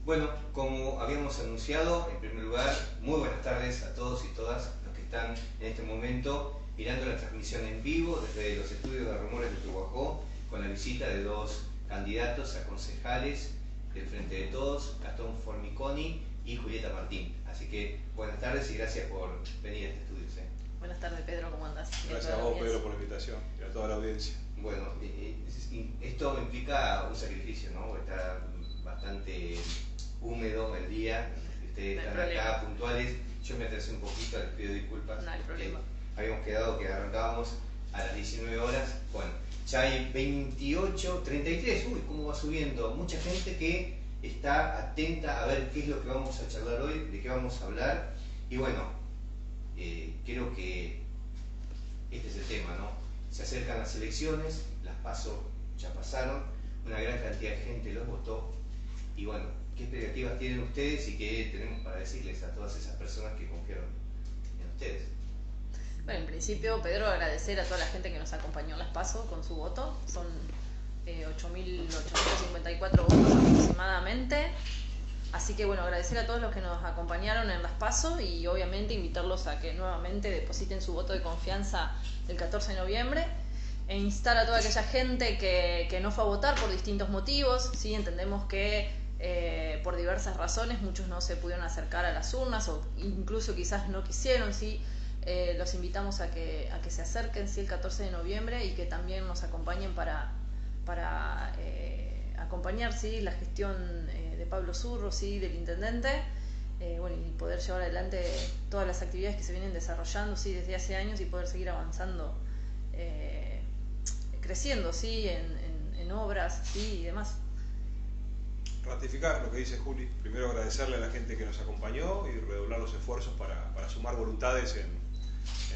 Bueno, como habíamos anunciado, en primer lugar, muy buenas tardes a todos y todas los que están en este momento mirando la transmisión en vivo desde los estudios de Rumores de Pehuajó, con la visita de dos candidatos a concejales del Frente de Todos, Gastón Formiconi y Julieta Martín. Así que buenas tardes y gracias por venir a este estudio. Buenas tardes, Pedro, ¿cómo andás? Gracias a vos, Pedro, por la invitación y a toda la audiencia. Bueno, esto implica un sacrificio, ¿no? Está bastante húmedo el día, ustedes están acá puntuales, yo me atrasé un poquito, les pido disculpas. No hay problema. Habíamos quedado que arrancábamos a las 19 horas, bueno, ya hay 28, 33, uy, cómo va subiendo, mucha gente que está atenta a ver qué es lo que vamos a charlar hoy, de qué vamos a hablar, y bueno, creo que este es el tema, ¿no? Se acercan las elecciones, las PASO ya pasaron, una gran cantidad de gente los votó, y bueno, ¿qué expectativas tienen ustedes y qué tenemos para decirles a todas esas personas que confiaron en ustedes? Bueno, en principio, Pedro, agradecer a toda la gente que nos acompañó en las PASO con su voto. Son 8.854 votos aproximadamente. Así que bueno, agradecer a todos los que nos acompañaron en las PASO y obviamente invitarlos a que nuevamente depositen su voto de confianza el 14 de noviembre e instar a toda aquella gente que no fue a votar por distintos motivos. ¿Sí? Entendemos que por diversas razones muchos no se pudieron acercar a las urnas o incluso quizás no quisieron. ¿Sí? Los invitamos a que se acerquen, ¿sí? El 14 de noviembre y que también nos acompañen para acompañar, ¿sí? La gestión de Pablo Zurro, ¿sí? Del intendente, bueno, y poder llevar adelante todas las actividades que se vienen desarrollando, ¿sí? Desde hace años y poder seguir avanzando, creciendo, ¿sí? en obras, ¿sí? Y demás. Ratificar lo que dice Juli, primero agradecerle a la gente que nos acompañó y redoblar los esfuerzos para sumar voluntades en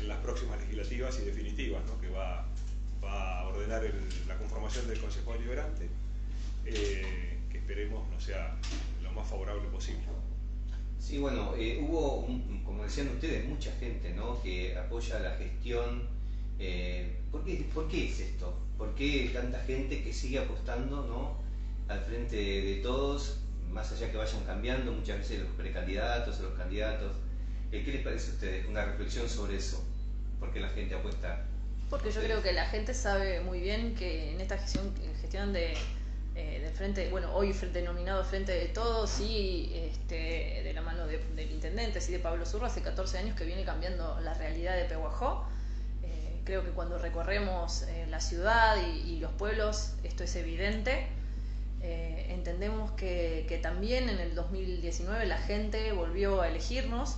las próximas legislativas y definitivas, ¿no? Que va a ordenar la conformación del Consejo Deliberante, que esperemos no sea lo más favorable posible. Sí, bueno, hubo, como decían ustedes, mucha gente, ¿no? Que apoya la gestión. ¿Por qué es esto? ¿Por qué tanta gente que sigue apostando, ¿no? Al Frente de Todos, más allá que vayan cambiando muchas veces los precandidatos o los candidatos? ¿Qué les parece a ustedes? Una reflexión sobre eso. ¿Por qué la gente apuesta? Porque yo creo que la gente sabe muy bien que en esta gestión del Frente, bueno, hoy denominado Frente de Todos, sí, de la mano del intendente, sí, de Pablo Zurro, hace 14 años que viene cambiando la realidad de Pehuajó. Creo que cuando recorremos la ciudad y los pueblos, esto es evidente. Entendemos que también en el 2019 la gente volvió a elegirnos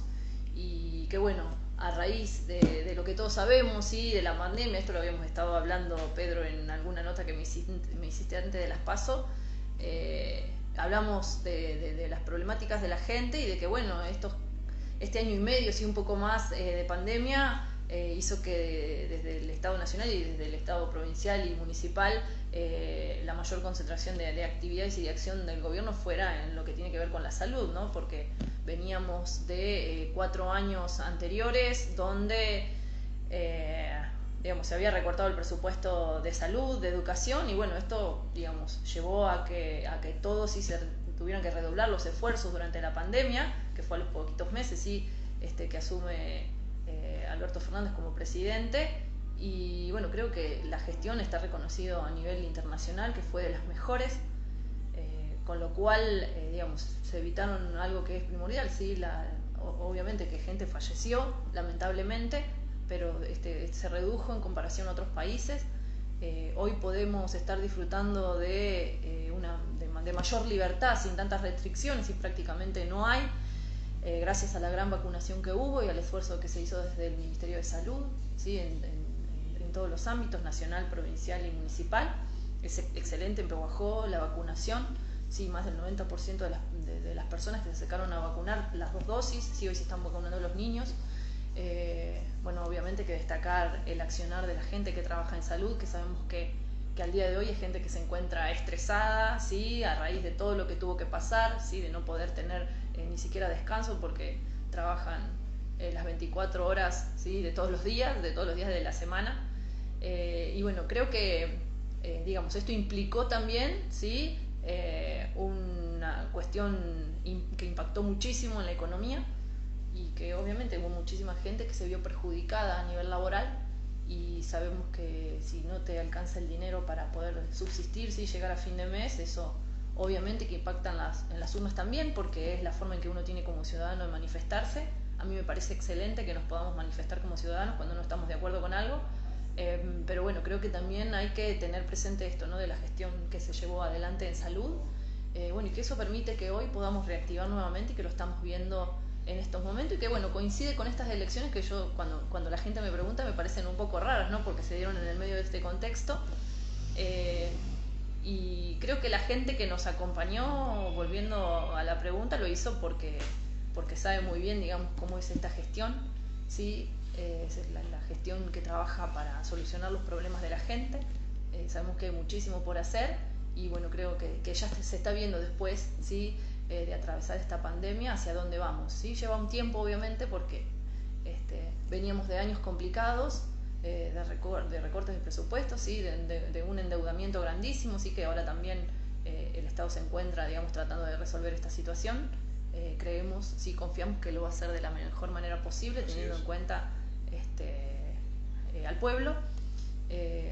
y que bueno, a raíz de lo que todos sabemos, ¿sí? De la pandemia, esto lo habíamos estado hablando, Pedro, en alguna nota que me hiciste antes de las PASO, hablamos de las problemáticas de la gente y de que bueno, este año y medio, sí, un poco más de pandemia, hizo que desde el Estado Nacional y desde el Estado provincial y municipal la mayor concentración de actividades y de acción del gobierno fuera en lo que tiene que ver con la salud, ¿no? Porque veníamos de 4 años anteriores donde digamos, se había recortado el presupuesto de salud, de educación, y bueno, esto, digamos, llevó a que todos sí se tuvieron que redoblar los esfuerzos durante la pandemia, que fue a los poquitos meses, sí, que asume Alberto Fernández como presidente. Y bueno, creo que la gestión está reconocido a nivel internacional, que fue de las mejores, con lo cual, digamos, se evitaron algo que es primordial, ¿sí? Obviamente que gente falleció, lamentablemente, pero se redujo en comparación a otros países. Hoy podemos estar disfrutando de mayor libertad, sin tantas restricciones, y prácticamente no hay, gracias a la gran vacunación que hubo y al esfuerzo que se hizo desde el Ministerio de Salud, ¿sí? en todos los ámbitos, nacional, provincial y municipal. Es excelente en Pehuajó la vacunación, sí, más del 90% de las personas que se acercaron a vacunar las 2 dosis, sí, hoy se están vacunando a los niños. Bueno, obviamente que destacar el accionar de la gente que trabaja en salud, que sabemos que al día de hoy es gente que se encuentra estresada, ¿sí? A raíz de todo lo que tuvo que pasar, ¿sí? De no poder tener ni siquiera descanso porque trabajan las 24 horas, ¿sí? de todos los días de la semana. Y bueno, creo que digamos, esto implicó también, ¿sí? Una cuestión cuestión que impactó muchísimo en la economía y que obviamente hubo muchísima gente que se vio perjudicada a nivel laboral, y sabemos que si no te alcanza el dinero para poder subsistir, si llegar a fin de mes, eso obviamente que impacta en las urnas también, porque es la forma en que uno tiene como ciudadano de manifestarse. A mí me parece excelente que nos podamos manifestar como ciudadanos cuando no estamos de acuerdo con algo, pero bueno, creo que también hay que tener presente esto, ¿no?, de la gestión que se llevó adelante en salud, bueno, y que eso permite que hoy podamos reactivar nuevamente, y que lo estamos viendo en estos momentos, y que bueno, coincide con estas elecciones que yo cuando la gente me pregunta me parecen un poco raras, ¿no?, porque se dieron en el medio de este contexto, y creo que la gente que nos acompañó, volviendo a la pregunta, lo hizo porque sabe muy bien, digamos, cómo es esta gestión, ¿sí? Es la gestión que trabaja para solucionar los problemas de la gente. Sabemos que hay muchísimo por hacer, y bueno, creo que ya se está viendo después, ¿sí?, de atravesar esta pandemia, hacia dónde vamos, ¿sí? Lleva un tiempo, obviamente, porque veníamos de años complicados, de recortes de presupuestos, ¿sí?, de un endeudamiento grandísimo, sí, que ahora también el Estado se encuentra, digamos, tratando de resolver esta situación. Creemos, sí, confiamos que lo va a hacer de la mejor manera posible, teniendo en cuenta al pueblo.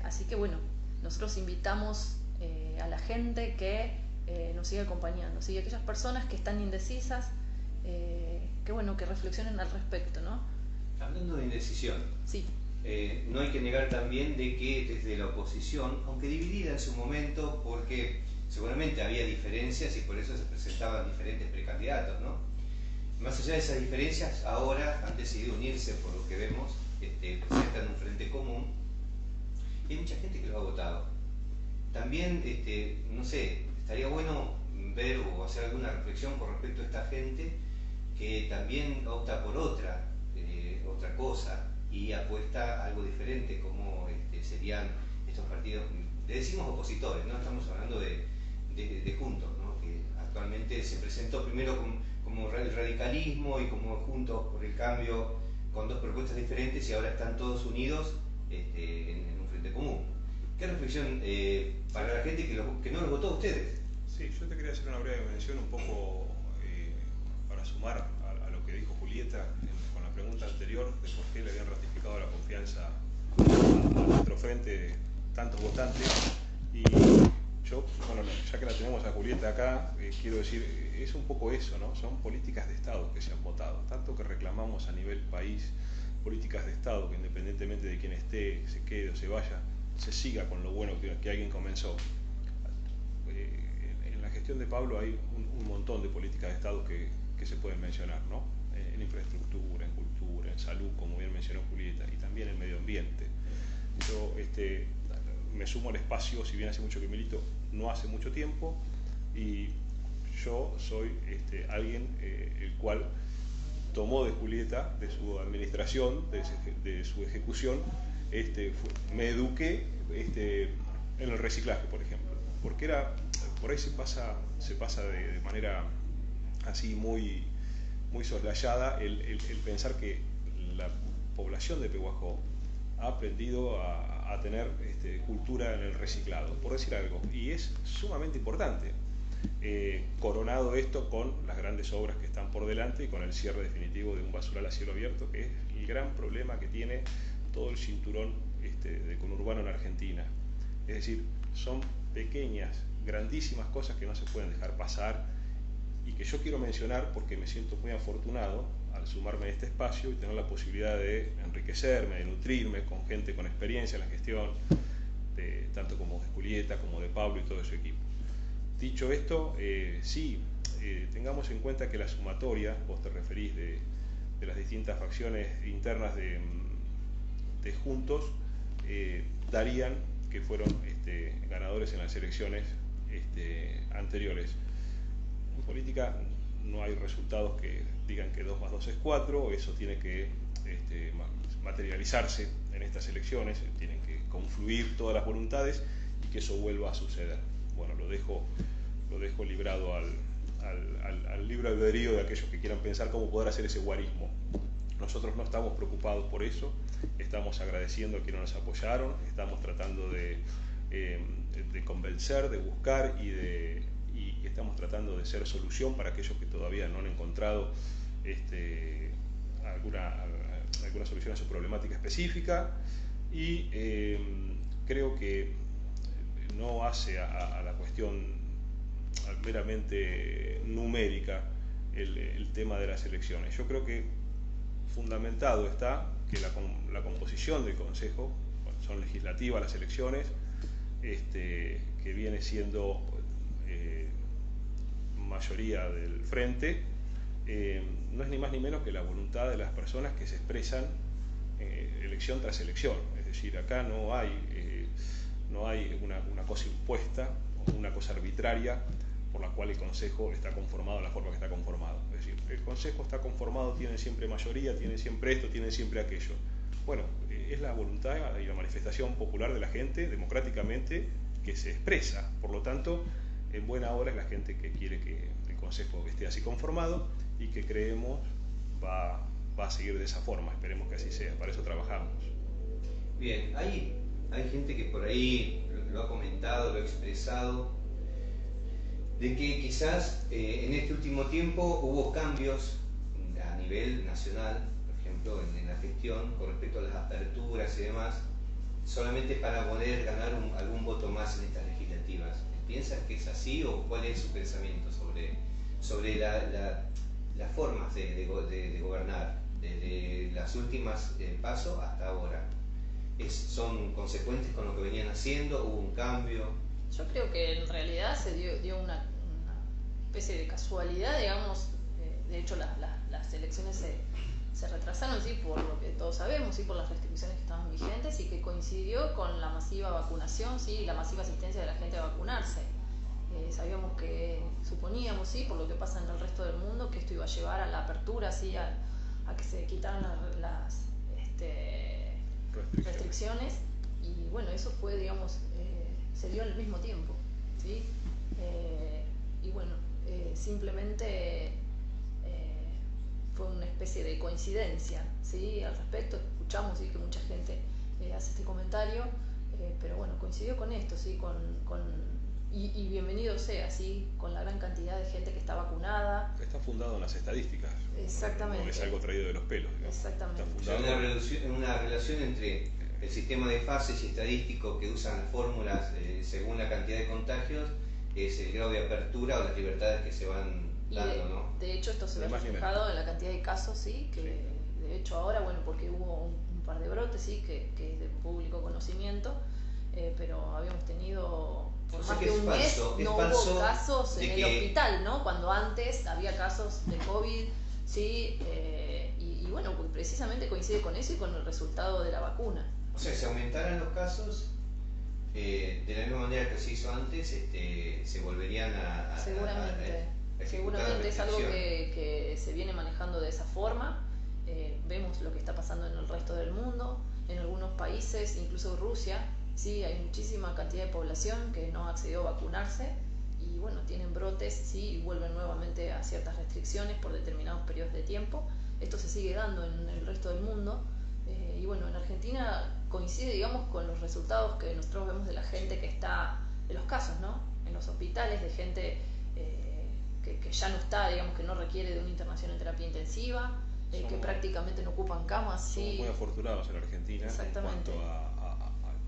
Así que bueno, nosotros invitamos a la gente que nos siga acompañando, ¿sí? Aquellas personas que están indecisas, que bueno, que reflexionen al respecto, ¿no? Hablando de indecisión, sí. No hay que negar también de que desde la oposición, aunque dividida en su momento, porque seguramente había diferencias y por eso se presentaban diferentes precandidatos, ¿no? Más allá de esas diferencias, ahora han decidido unirse, por lo que vemos, presentan un frente común, y hay mucha gente que los ha votado. También, no sé, estaría bueno ver o hacer alguna reflexión con respecto a esta gente que también opta por otra cosa y apuesta a algo diferente, como serían estos partidos, le decimos opositores, no estamos hablando de Juntos, ¿no?, que actualmente se presentó primero como el radicalismo y como Juntos por el Cambio, con dos propuestas diferentes, y ahora están todos unidos en un frente común. ¿Qué reflexión para la gente que no los votó a ustedes? Sí, yo te quería hacer una breve mención un poco para sumar a lo que dijo Julieta con la pregunta anterior de por qué le habían ratificado la confianza a nuestro frente tantos votantes. Y yo, bueno, ya que la tenemos a Julieta acá, quiero decir, es un poco eso, ¿no? Son políticas de Estado que se han votado, tanto que reclamamos a nivel país políticas de Estado, que independientemente de quién esté, se quede o se vaya, se siga con lo bueno que alguien comenzó. En la gestión de Pablo hay un montón de políticas de Estado que se pueden mencionar, ¿no? En infraestructura, en cultura, en salud, como bien mencionó Julieta, y también en medio ambiente. Yo me sumo al espacio, si bien hace mucho que milito, no hace mucho tiempo, y yo soy alguien el cual tomó de Julieta, de su administración, de su ejecución, me eduqué en el reciclaje, por ejemplo, porque por ahí se pasa de manera así muy soslayada el pensar que la población de Pehuajó ha aprendido a tener cultura en el reciclado, por decir algo, y es sumamente importante, coronado esto con las grandes obras que están por delante y con el cierre definitivo de un basural a cielo abierto, que es el gran problema que tiene todo el cinturón de conurbano en Argentina. Es decir, son pequeñas, grandísimas cosas que no se pueden dejar pasar y que yo quiero mencionar porque me siento muy afortunado al sumarme a este espacio y tener la posibilidad de enriquecerme, de nutrirme con gente con experiencia en la gestión, tanto como de Julieta, como de Pablo y todo su equipo. Dicho esto, sí, tengamos en cuenta que la sumatoria, vos te referís de las distintas facciones internas de Juntos, darían que fueron ganadores en las elecciones anteriores. En política no hay resultados que digan que 2 más 2 es 4, eso tiene que materializarse en estas elecciones, tienen que confluir todas las voluntades y que eso vuelva a suceder. Bueno, lo dejo librado al libre albedrío de aquellos que quieran pensar cómo poder hacer ese guarismo. Nosotros no estamos preocupados por eso, estamos agradeciendo a quienes nos apoyaron, estamos tratando de convencer, de buscar y y estamos tratando de ser solución para aquellos que todavía no han encontrado alguna solución a su problemática específica, y creo que no hace a la cuestión meramente numérica el tema de las elecciones. Yo creo que fundamentado está que la composición del Consejo, bueno, son legislativas las elecciones, que viene siendo mayoría del frente, no es ni más ni menos que la voluntad de las personas que se expresan elección tras elección. Es decir, acá no hay una cosa impuesta o una cosa arbitraria por la cual el Consejo está conformado de la forma que está conformado. Es decir, el Consejo está conformado, tiene siempre mayoría, tiene siempre esto, tiene siempre aquello. Bueno, es la voluntad y la manifestación popular de la gente, democráticamente, que se expresa. Por lo tanto, en buena hora es la gente que quiere que el Consejo esté así conformado y que creemos va a seguir de esa forma. Esperemos que así sea, para eso trabajamos. Bien, hay gente que por ahí lo ha comentado, lo ha expresado, de que quizás en este último tiempo hubo cambios a nivel nacional, por ejemplo, en la gestión con respecto a las aperturas y demás, solamente para poder ganar algún voto más en estas legislativas. ¿Piensan que es así o cuál es su pensamiento sobre las formas de gobernar desde las últimas pasos hasta ahora? ¿Son consecuentes con lo que venían haciendo? ¿Hubo un cambio? Yo creo que en realidad se dio una especie de casualidad, digamos. De hecho, las elecciones se retrasaron, sí, por lo que todos sabemos, sí, por las restricciones que estaban vigentes, y que coincidió con la masiva vacunación, sí, la masiva asistencia de la gente a vacunarse. Suponíamos, sí, por lo que pasa en el resto del mundo, que esto iba a llevar a la apertura, sí, a que se quitaran las restricciones, y bueno, eso fue, digamos, se dio al mismo tiempo, ¿sí? Y bueno, simplemente fue una especie de coincidencia, ¿sí? Al respecto, escuchamos, ¿sí?, que mucha gente hace este comentario, pero bueno, coincidió con esto, ¿sí? Y bienvenido sea, ¿sí?, con la gran cantidad de gente que está vacunada. Está fundado en las estadísticas. Exactamente. No es algo traído de los pelos, digamos. Exactamente. Está fundado Una relación entre el sistema de fases y estadístico que usan fórmulas según la cantidad de contagios, es el grado de apertura o las libertades que se van dando, ¿no? De hecho, esto se ve reflejado en la cantidad de casos, ¿sí? Que de hecho ahora, bueno, porque hubo un par de brotes, ¿sí?, que es de público conocimiento, pero habíamos tenido por más de un mes, no hubo casos en el hospital, ¿no? Cuando antes había casos de COVID, ¿sí? Y bueno, pues precisamente coincide con eso y con el resultado de la vacuna. O sea, si aumentaran los casos, de la misma manera que se hizo antes, se volverían a seguramente es algo que se viene manejando de esa forma. Vemos lo que está pasando en el resto del mundo, en algunos países, incluso Rusia, sí, hay muchísima cantidad de población que no accedió a vacunarse y bueno, tienen brotes, sí, y vuelven nuevamente a ciertas restricciones por determinados periodos de tiempo. Esto se sigue dando en el resto del mundo, y bueno, en Argentina coincide, digamos, con los resultados que nosotros vemos de la gente que está, de los casos, ¿no?, en los hospitales, de gente que ya no está, digamos, que no requiere de una internación en terapia intensiva, que prácticamente no ocupan camas. Somos sí. muy afortunados en Argentina. Exactamente. En cuanto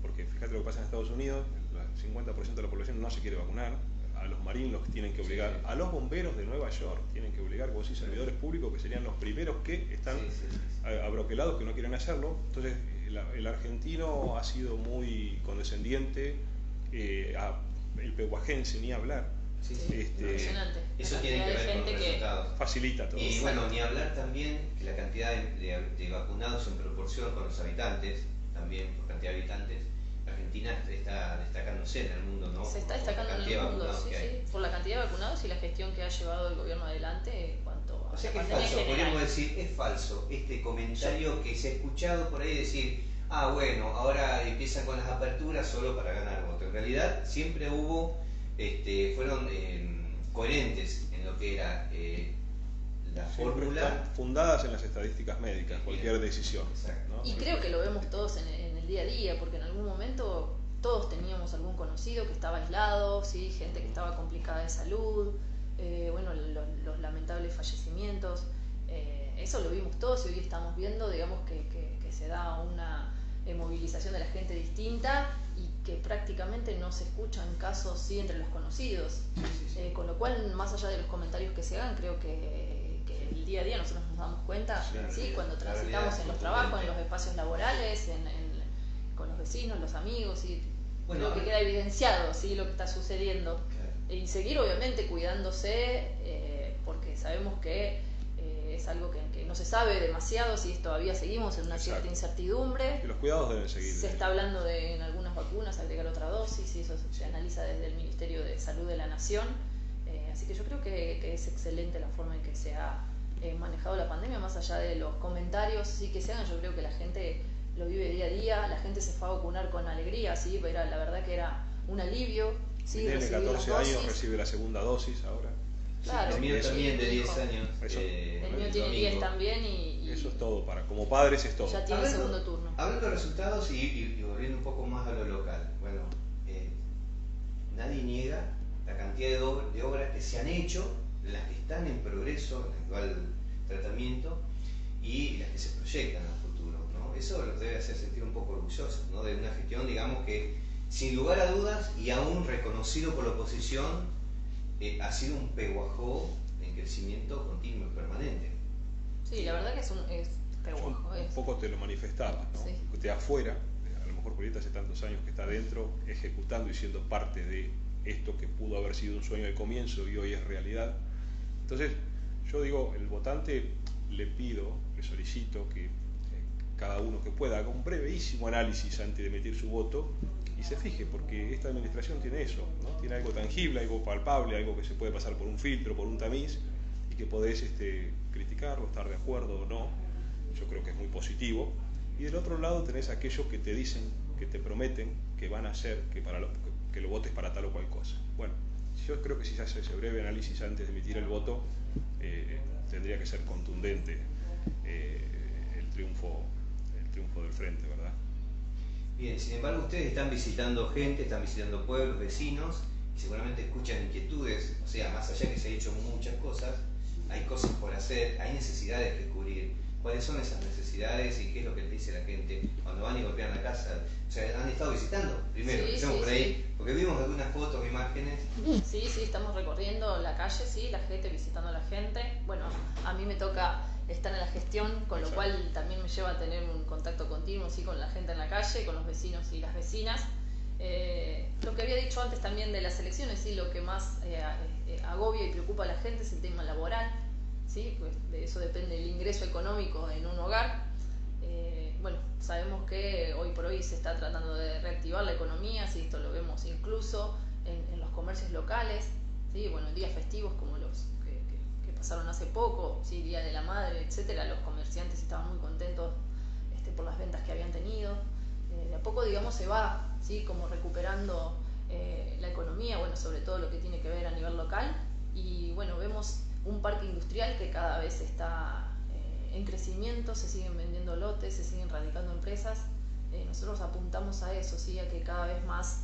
porque fíjate lo que pasa en Estados Unidos, el 50% de la población no se quiere vacunar, a los marines los tienen que obligar, a los bomberos de Nueva York tienen que obligar, vos decís, servidores públicos que serían los primeros que están abroquelados, que no quieren hacerlo. Entonces el argentino ha sido muy condescendiente, el pehuajense ni hablar. Impresionante. Eso tiene que ver con los resultados. Facilita todo. Y bueno, ni hablar también que la cantidad de vacunados en proporción con los habitantes, también por cantidad de habitantes, Argentina está destacándose en el mundo, ¿no? Se está destacando en el mundo, sí, por la cantidad de vacunados y la gestión que ha llevado el gobierno adelante en cuanto a la pandemia general. Podríamos decir, es falso este comentario que se ha escuchado por ahí decir, bueno, ahora empiezan con las aperturas solo para ganar votos. En realidad siempre fueron coherentes en lo que era la fórmula. Fundadas en las estadísticas médicas, cualquier decisión. Exacto. ¿no? Y creo que lo vemos todos en el día a día, porque en algún momento todos teníamos algún conocido que estaba aislado, ¿sí? Gente que estaba complicada de salud, bueno, los lamentables fallecimientos. Eso lo vimos todos y hoy estamos viendo, digamos, que se da una movilización de la gente distinta y que prácticamente no se escuchan casos, sí, entre los conocidos. Con lo cual, más allá de los comentarios que se hagan, creo que el día a día nosotros nos damos cuenta, ¿sí? Cuando transitamos en los trabajos, en los espacios laborales, con los vecinos, los amigos, ¿sí? Bueno, creo que queda evidenciado, ¿sí? Lo que está sucediendo. Claro. Y seguir obviamente cuidándose, porque sabemos que es algo que no se sabe demasiado, si todavía seguimos en una cierta incertidumbre. Y los cuidados deben seguir. Se está hablando de en algunas vacunas agregar otra dosis, y eso se analiza desde el Ministerio de Salud de la Nación. Así que yo creo que es excelente la forma en que se ha manejado la pandemia, más allá de los comentarios sí que se hagan. Yo creo que la gente lo vive día a día, la gente se fue a vacunar con alegría, ¿sí? Pero la verdad que era un alivio. ¿Sí? Tiene 14 años, recibe la segunda dosis ahora. Claro, el mío también de 10 años. El mío tiene 10 también y eso es todo, como padres es todo. Ya tiene el segundo turno. Hablando de resultados y volviendo un poco más a lo local, bueno, nadie niega la cantidad de obras que se han hecho, las que están en progreso en el actual tratamiento y las que se proyectan a futuro, ¿no? Eso los debe hacer sentir un poco orgullosos, ¿no? De una gestión, digamos, que sin lugar a dudas y aún reconocido por la oposición, ha sido un peguajó en crecimiento continuo y permanente. Sí, la verdad que es peguajo. Un poco te lo manifestabas, ¿no? Sí. De afuera, a lo mejor Julieta hace tantos años que está adentro, ejecutando y siendo parte de esto que pudo haber sido un sueño al comienzo y hoy es realidad. Entonces, yo digo, el votante le pido, le solicito que cada uno que pueda haga un brevísimo análisis antes de emitir su voto y se fije, porque esta administración tiene eso, ¿no? Tiene algo tangible, algo palpable, algo que se puede pasar por un filtro, por un tamiz, y que podés criticarlo, estar de acuerdo o no. Yo creo que es muy positivo. Y del otro lado tenés aquellos que te dicen, que te prometen, que van a hacer, que lo votes para tal o cual cosa. Bueno, yo creo que si se hace ese breve análisis antes de emitir el voto, tendría que ser contundente el triunfo del frente, ¿verdad? Bien, sin embargo ustedes están visitando gente, están visitando pueblos, vecinos, y seguramente escuchan inquietudes, o sea, más allá que se han hecho muchas cosas, hay cosas por hacer, hay necesidades que cubrir. ¿Cuáles son esas necesidades y qué es lo que les dice la gente cuando van y golpean la casa? O sea, ¿han estado visitando? Primero, empecemos por ahí, porque vimos algunas fotos, imágenes. Sí, estamos recorriendo la calle, sí, la gente, visitando a la gente. Bueno, a mí me toca estar en la gestión, con lo cual también me lleva a tener un contacto continuo, sí, con la gente en la calle, con los vecinos y las vecinas. Lo que había dicho antes también de las elecciones, sí, lo que más agobia y preocupa a la gente es el tema laboral. ¿Sí? Pues de eso depende el ingreso económico en un hogar. Bueno, sabemos que hoy por hoy se está tratando de reactivar la economía, ¿sí? Esto lo vemos incluso en los comercios locales, ¿sí? Bueno, en días festivos como los que pasaron hace poco, ¿sí? Día de la Madre, etcétera, los comerciantes estaban muy contentos por las ventas que habían tenido. De a poco, digamos, se va, ¿sí? Como recuperando la economía, bueno, sobre todo lo que tiene que ver a nivel local, y bueno, vemos un parque industrial que cada vez está en crecimiento, se siguen vendiendo lotes, se siguen radicando empresas. Nosotros apuntamos a eso, ¿sí? A que cada vez más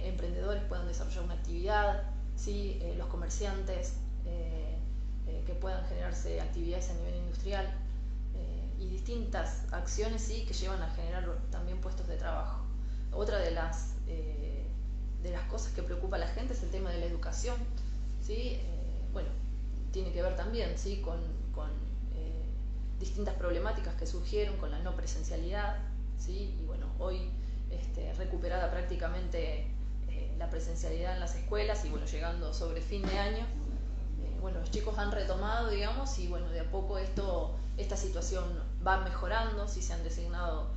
emprendedores puedan desarrollar una actividad, ¿sí? Los comerciantes que puedan generarse actividades a nivel industrial y distintas acciones, ¿sí? Que llevan a generar también puestos de trabajo. Otra de las cosas que preocupa a la gente es el tema de la educación, ¿sí? Bueno, tiene que ver también, ¿sí? con distintas problemáticas que surgieron con la no presencialidad, ¿sí? Y bueno, hoy recuperada prácticamente la presencialidad en las escuelas y bueno, llegando sobre fin de año, bueno, los chicos han retomado, digamos, y bueno, de a poco esta situación va mejorando, ¿sí? Se han designado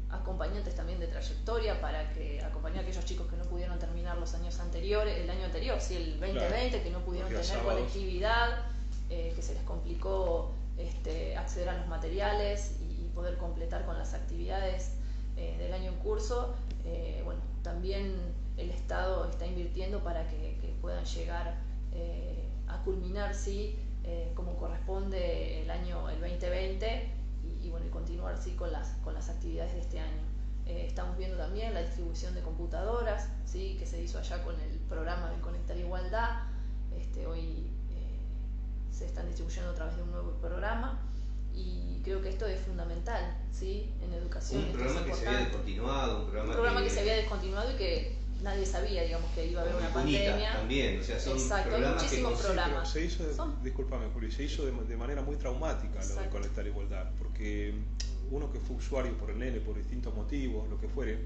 acompañantes también de trayectoria para acompañar a aquellos chicos que no pudieron terminar los años anteriores, el año anterior, sí, el 2020, claro, que no pudieron tener sábados, conectividad, que se les complicó acceder a los materiales y poder completar con las actividades del año en curso. Bueno, también el Estado está invirtiendo para que puedan llegar a culminar, sí, como corresponde el 2020 y bueno, y continuar, sí, con las actividades de este año. Estamos viendo también la distribución de computadoras, ¿sí? Que se hizo allá con el programa de Conectar Igualdad. Hoy se están distribuyendo a través de un nuevo programa y creo que esto es fundamental, ¿sí? En educación. Un programa que se había descontinuado, un programa que se había descontinuado y que nadie sabía, digamos, que iba a haber una pandemia. También, o sea, son exacto, hay muchísimos programas. Se hizo, discúlpame, Juli, se hizo de manera muy traumática lo de Conectar Igualdad, porque uno que fue usuario por el nene por distintos motivos, lo que fuere,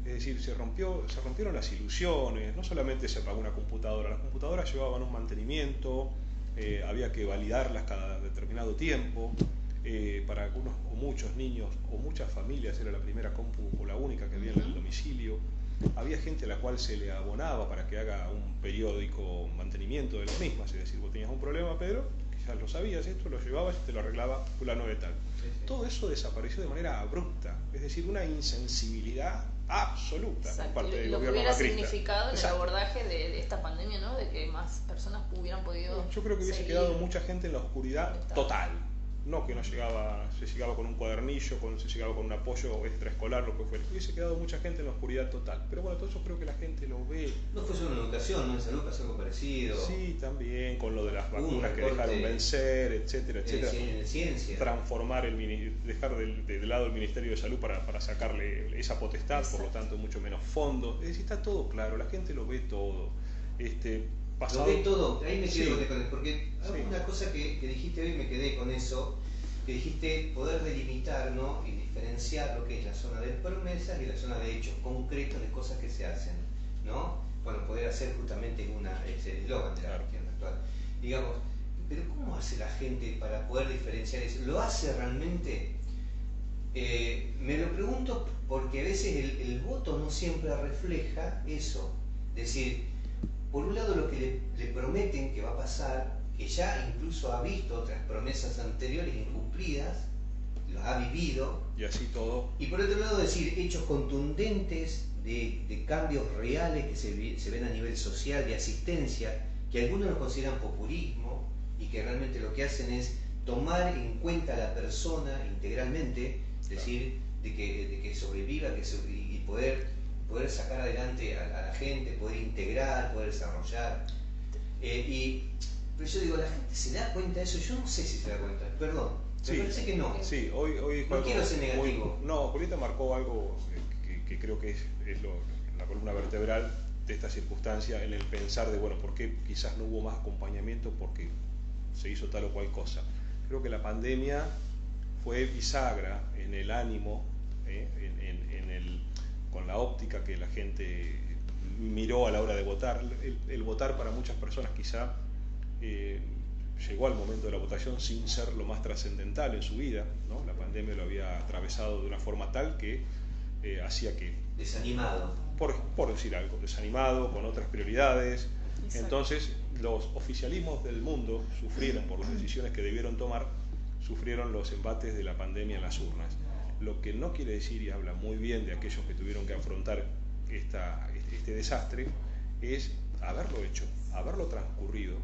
es decir, se rompieron las ilusiones, no solamente se apagó una computadora, las computadoras llevaban un mantenimiento, había que validarlas cada determinado tiempo, para algunos o muchos niños o muchas familias era la primera compu o la única que había en el domicilio. Había gente a la cual se le abonaba para que haga un periódico mantenimiento de las mismas, es decir, vos tenías un problema, Pedro, quizás lo sabías, esto lo llevabas y te lo arreglaba fulano de tal. Todo eso desapareció de manera abrupta, es decir, una insensibilidad absoluta por parte del gobierno macrista. Lo que hubiera significado en el abordaje de esta pandemia, ¿no? De que más personas hubieran podido. Yo creo que hubiese quedado mucha gente en la oscuridad total. No que no llegaba, se llegaba con un cuadernillo, se llegaba con un apoyo extraescolar, lo que fuera. Hubiese quedado mucha gente en la oscuridad total. Pero bueno, todo eso creo que la gente lo ve. No fue solo en educación, ¿no? En salud pasó algo parecido. Sí, también, con lo de las vacunas que dejaron vencer, etcétera, etcétera. En ciencia. Transformar, dejar de lado el Ministerio de Salud para sacarle esa potestad, por lo tanto mucho menos fondos. Es decir, está todo claro, la gente lo ve todo. Lo ve todo, ahí me quedo con él, porque una cosa que dijiste hoy me quedé con eso, que dijiste poder delimitar, ¿no? Y diferenciar lo que es la zona de promesas y la zona de hechos concretos de cosas que se hacen, ¿no? Bueno, poder hacer justamente el eslogan de la izquierda actual. Digamos, pero ¿cómo hace la gente para poder diferenciar eso? ¿Lo hace realmente? Me lo pregunto porque a veces el voto no siempre refleja eso, es decir, por un lado lo que le prometen que va a pasar, que ya incluso ha visto otras promesas anteriores incumplidas, los ha vivido. Y así todo. Y por otro lado decir hechos contundentes de cambios reales que se ven a nivel social, de asistencia, que algunos lo consideran populismo y que realmente lo que hacen es tomar en cuenta a la persona integralmente, es decir, de que sobreviva y poder sacar adelante a la gente, poder integrar, poder desarrollar. Pero yo digo, ¿la gente se da cuenta de eso? Yo no sé si se da cuenta, perdón, me parece que no. Sí, hoy no quiero ser negativo. No, Julieta marcó algo que creo que es la columna vertebral de esta circunstancia, en el pensar de, bueno, ¿por qué quizás no hubo más acompañamiento? Porque se hizo tal o cual cosa. Creo que la pandemia fue bisagra en el ánimo, con la óptica que la gente miró a la hora de votar. El votar para muchas personas quizá llegó al momento de la votación sin ser lo más trascendental en su vida, ¿no? La pandemia lo había atravesado de una forma tal que hacía que... Desanimado. Por decir algo, desanimado, con otras prioridades. Exacto. Entonces los oficialismos del mundo sufrieron por las decisiones que debieron tomar, sufrieron los embates de la pandemia en las urnas. Lo que no quiere decir, y habla muy bien de aquellos que tuvieron que afrontar este desastre, es haberlo hecho, haberlo transcurrido.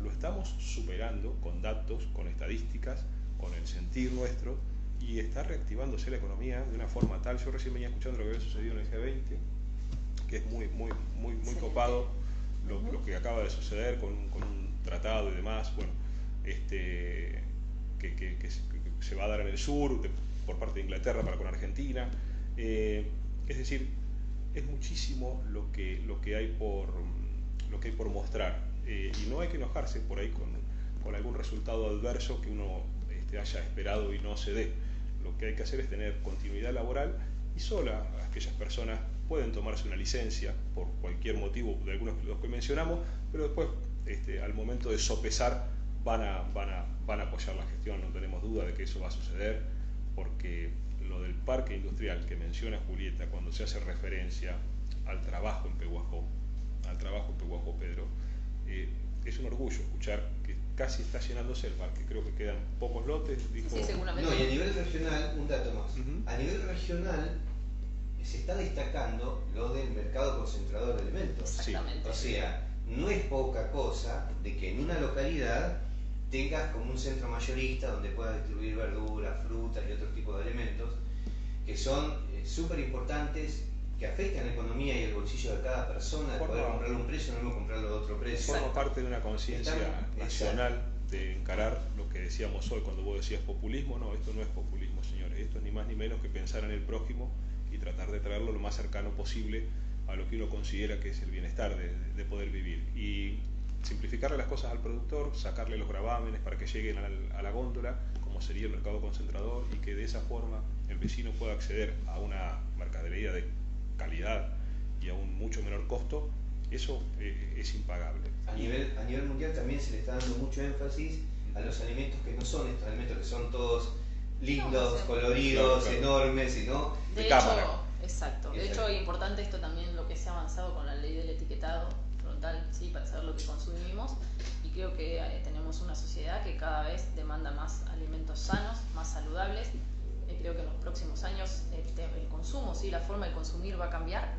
Lo estamos superando con datos, con estadísticas, con el sentir nuestro, y está reactivándose la economía de una forma tal. Yo recién venía escuchando lo que había sucedido en el G20, que es muy copado lo que acaba de suceder con un tratado y demás, bueno, que se va a dar en el sur, por parte de Inglaterra para con Argentina. Es decir, es muchísimo lo que hay por mostrar, y no hay que enojarse por ahí con algún resultado adverso que uno haya esperado y no se dé. Lo que hay que hacer es tener continuidad laboral, y sola aquellas personas pueden tomarse una licencia por cualquier motivo de algunos de los que mencionamos, pero después al momento de sopesar van a apoyar la gestión. No tenemos duda de que eso va a suceder, porque lo del parque industrial que menciona Julieta, cuando se hace referencia al trabajo en Pehuajó, Pedro, es un orgullo escuchar que casi está llenándose el parque. Creo que quedan pocos lotes, dijo. Sí, seguramente. No, y a nivel regional, un dato más. A nivel regional se está destacando lo del mercado concentrador de alimentos. Exactamente. O sea, no es poca cosa de que en una localidad tengas como un centro mayorista donde puedas distribuir verduras, frutas y otro tipo de alimentos. que son súper importantes, que afectan la economía y el bolsillo de cada persona, de poder comprarlo a un precio, no comprarlo a otro precio. Forma parte de una conciencia nacional de encarar lo que decíamos hoy cuando vos decías populismo. No, esto no es populismo, señores, esto es ni más ni menos que pensar en el prójimo y tratar de traerlo lo más cercano posible a lo que uno considera que es el bienestar de poder vivir. Y simplificarle las cosas al productor, sacarle los gravámenes para que lleguen a la góndola, como sería el mercado concentrador, y que de esa forma el vecino pueda acceder a una mercadería de calidad y a un mucho menor costo. Eso es impagable. A nivel mundial también se le está dando mucho énfasis a los alimentos que no son estos alimentos que son todos lindos, coloridos, claro. Enormes, sino de hecho, exacto. De hecho, es importante esto también, lo que se ha avanzado con la ley del etiquetado frontal, ¿sí? Para saber lo que consumimos, y creo que tenemos una sociedad que cada vez demanda más alimentos sanos, más saludables. Creo que en los próximos años el consumo, ¿sí? La forma de consumir va a cambiar.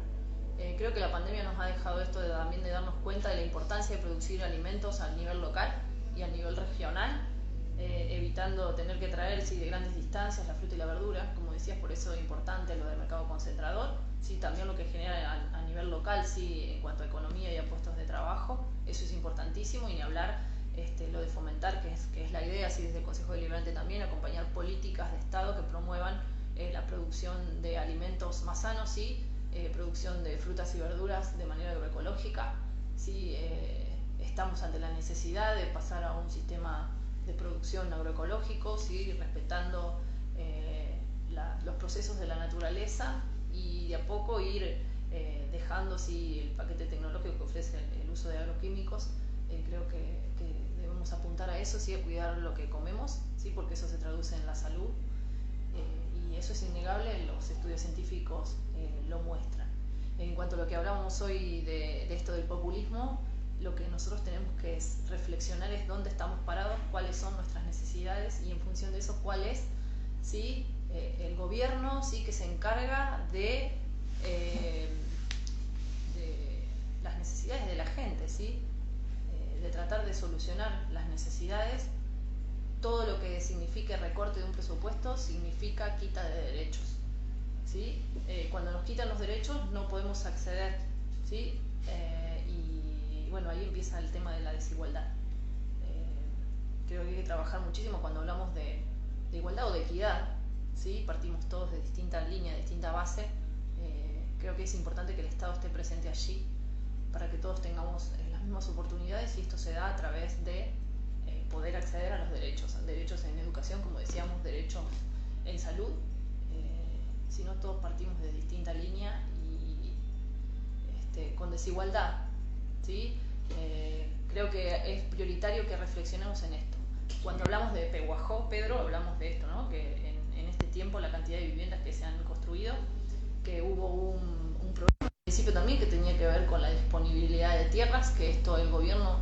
Creo que la pandemia nos ha dejado esto también de darnos cuenta de la importancia de producir alimentos a nivel local y a nivel regional, evitando tener que traer de grandes distancias la fruta y la verdura, como decías. Por eso es importante lo del mercado concentrador, ¿sí? También lo que genera a nivel local, ¿sí? En cuanto a economía y a puestos de trabajo, eso es importantísimo. Y ni hablar lo de fomentar, que es la idea, ¿sí? Desde el Consejo Deliberante también, acompañar políticas de Estado que promuevan la producción de alimentos más sanos, ¿sí? Producción de frutas y verduras de manera agroecológica, ¿sí? Estamos ante la necesidad de pasar a un sistema de producción agroecológico, ¿sí? Respetando los procesos de la naturaleza, y de a poco ir dejando, ¿sí? El paquete tecnológico que ofrece el uso de agroquímicos. Creo que debemos apuntar a eso, ¿sí? A cuidar lo que comemos, ¿sí? Porque eso se traduce en la salud, y eso es innegable, los estudios científicos lo muestran. En cuanto a lo que hablábamos hoy de esto del populismo, lo que nosotros tenemos que reflexionar es dónde estamos parados, cuáles son nuestras necesidades, y en función de eso cuál es, ¿sí? El gobierno, ¿sí? Que se encarga de las necesidades de la gente, ¿sí? De tratar de solucionar las necesidades. Todo lo que signifique recorte de un presupuesto significa quita de derechos, ¿sí? Cuando nos quitan los derechos no podemos acceder, ¿sí? Y bueno, ahí empieza el tema de la desigualdad. Creo que hay que trabajar muchísimo cuando hablamos de igualdad o de equidad, ¿sí? Partimos todos de distintas líneas, de distinta base. Creo que es importante que el Estado esté presente allí para que todos tengamos las mismas oportunidades, y esto se da a través de poder acceder a los derechos en educación, como decíamos, derechos en salud. Si no, todos partimos de distinta línea y con desigualdad, ¿sí? Creo que es prioritario que reflexionemos en esto. Cuando hablamos de Pehuajó, Pedro, hablamos de esto, ¿no? Que en este tiempo la cantidad de viviendas que se han construido, que hubo un problema al principio también que tenía que ver con la disponibilidad de tierras, que esto el gobierno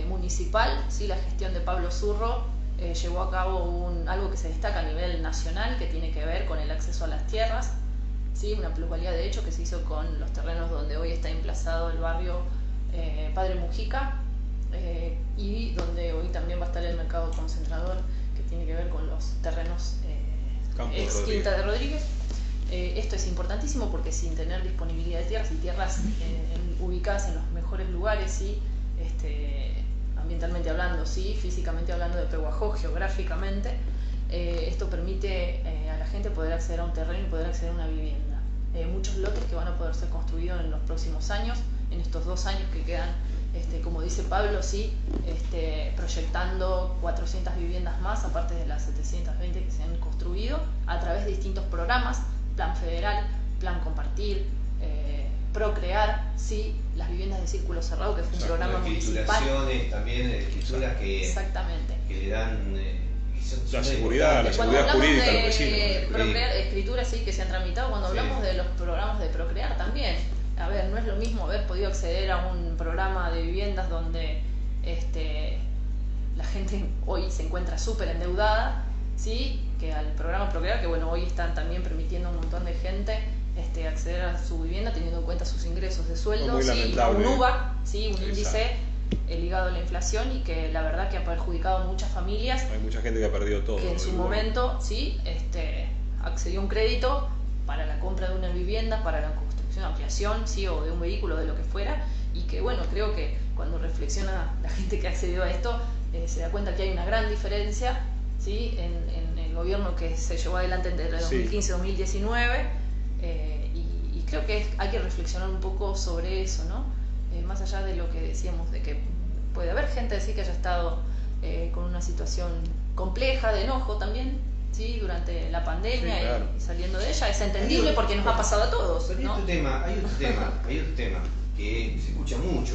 municipal, ¿sí? La gestión de Pablo Zurro llevó a cabo algo que se destaca a nivel nacional, que tiene que ver con el acceso a las tierras, ¿sí? Una plusvalía de hecho que se hizo con los terrenos donde hoy está emplazado el barrio Padre Mujica, y donde hoy también va a estar el mercado concentrador, que tiene que ver con los terrenos ex Quinta de Rodríguez. Esto es importantísimo porque sin tener disponibilidad de tierras, y tierras ubicadas en los mejores lugares, ¿sí? Ambientalmente hablando, ¿sí? Físicamente hablando de Pehuajó, geográficamente, esto permite a la gente poder acceder a un terreno y poder acceder a una vivienda. Muchos lotes que van a poder ser construidos en los próximos años, en estos 2 años que quedan, como dice Pablo, ¿sí? Proyectando 400 viviendas más, aparte de las 720 que se han construido, a través de distintos programas: Plan Federal, Plan Compartir, Procrear, ¿sí? Las viviendas de círculo cerrado, que fue un programa municipal. También escrituras que, exactamente, que le dan la seguridad jurídica al vecino. Procrear, escrituras, sí, que se han tramitado. Cuando hablamos de los programas de Procrear también, a ver, no es lo mismo haber podido acceder a un programa de viviendas donde la gente hoy se encuentra súper endeudada, ¿sí? Que al programa Procrear, que bueno, hoy están también permitiendo a un montón de gente acceder a su vivienda teniendo en cuenta sus ingresos de sueldo, ¿sí? Un UVA, ¿sí? Un índice ligado a la inflación, y que la verdad que ha perjudicado a muchas familias. Hay mucha gente que ha perdido todo, que en su momento, ¿sí? Accedió a un crédito para la compra de una vivienda, para la construcción, ampliación, ¿sí? O de un vehículo, de lo que fuera, y que bueno, creo que cuando reflexiona la gente que accedió a esto, se da cuenta que hay una gran diferencia, ¿sí? en el gobierno que se llevó adelante entre 2015 y 2019, y creo que hay que reflexionar un poco sobre eso, ¿no? Más allá de lo que decíamos, de que puede haber gente así que haya estado con una situación compleja, de enojo también, ¿sí? Durante la pandemia, sí, claro, y saliendo de ella, es entendible porque nos ha pasado a todos, pero ¿no? hay otro tema que se escucha mucho,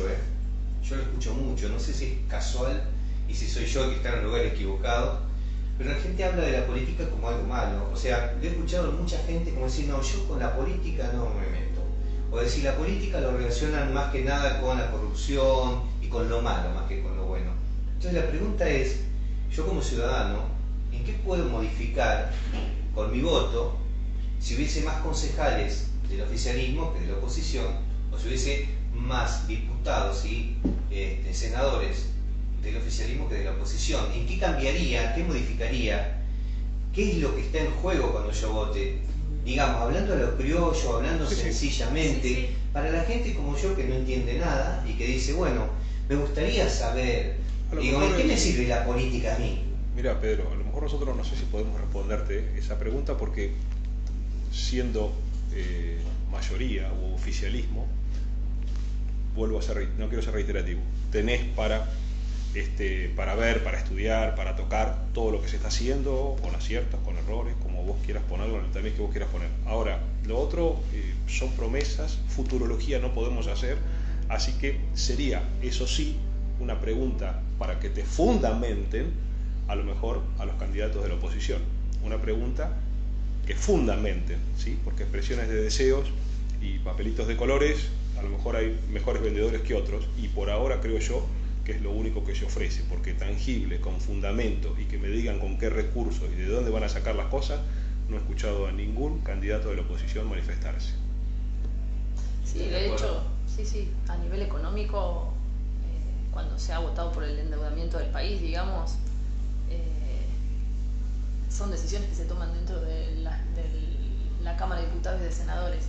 yo lo escucho mucho, no sé si es casual y si soy yo el que está en el lugar equivocado, pero la gente habla de la política como algo malo. O sea, lo he escuchado mucha gente como decir, no, yo con la política no me meto, o decir, la política lo relacionan más que nada con la corrupción y con lo malo más que con lo bueno. Entonces la pregunta es, yo como ciudadano, ¿en qué puedo modificar con mi voto si hubiese más concejales del oficialismo que de la oposición, o si hubiese más diputados y senadores del oficialismo que de la oposición? ¿En qué cambiaría? ¿Qué modificaría? ¿Qué es lo que está en juego cuando yo vote? Digamos, hablando a lo criollo, hablando sencillamente, para la gente como yo que no entiende nada y que dice, bueno, me gustaría saber, digo, ¿en qué me sirve la política a mí? Mira, Pedro, a lo mejor nosotros no sé si podemos responderte esa pregunta porque siendo mayoría u oficialismo, vuelvo a ser, no quiero ser reiterativo, tenés para ver, para estudiar, para tocar todo lo que se está haciendo, con aciertos, con errores, como vos quieras ponerlo, en el tamiz que vos quieras poner. Ahora, lo otro son promesas, futurología no podemos hacer, así que sería, eso sí, una pregunta para que te fundamenten, a lo mejor, a los candidatos de la oposición. Una pregunta que fundamenten, ¿sí? Porque expresiones de deseos y papelitos de colores, a lo mejor hay mejores vendedores que otros, y por ahora creo yo que es lo único que se ofrece, porque tangible, con fundamento, y que me digan con qué recursos y de dónde van a sacar las cosas, no he escuchado a ningún candidato de la oposición manifestarse. Sí, de hecho, sí, a nivel económico, cuando se ha votado por el endeudamiento del país, digamos, son decisiones que se toman dentro de la Cámara de Diputados y de Senadores.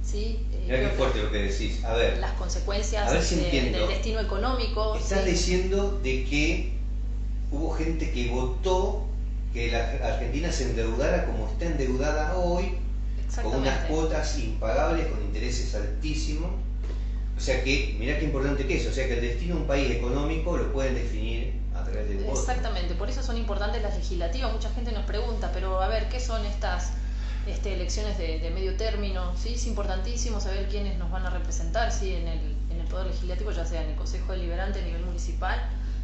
¿Sí? Mira qué fuerte lo que decís. A ver, las consecuencias si del destino económico. Estás diciendo de que hubo gente que votó que la Argentina se endeudara como está endeudada hoy, con unas cuotas impagables, con intereses altísimos. O sea que, mirá qué importante que es, o sea que el destino de un país económico lo pueden definir a través del voto. Exactamente, por eso son importantes las legislativas. Mucha gente nos pregunta, pero a ver, ¿qué son estas elecciones de medio término? ¿Sí? Es importantísimo saber quiénes nos van a representar, ¿sí? en el Poder Legislativo, ya sea en el Consejo Deliberante a nivel municipal,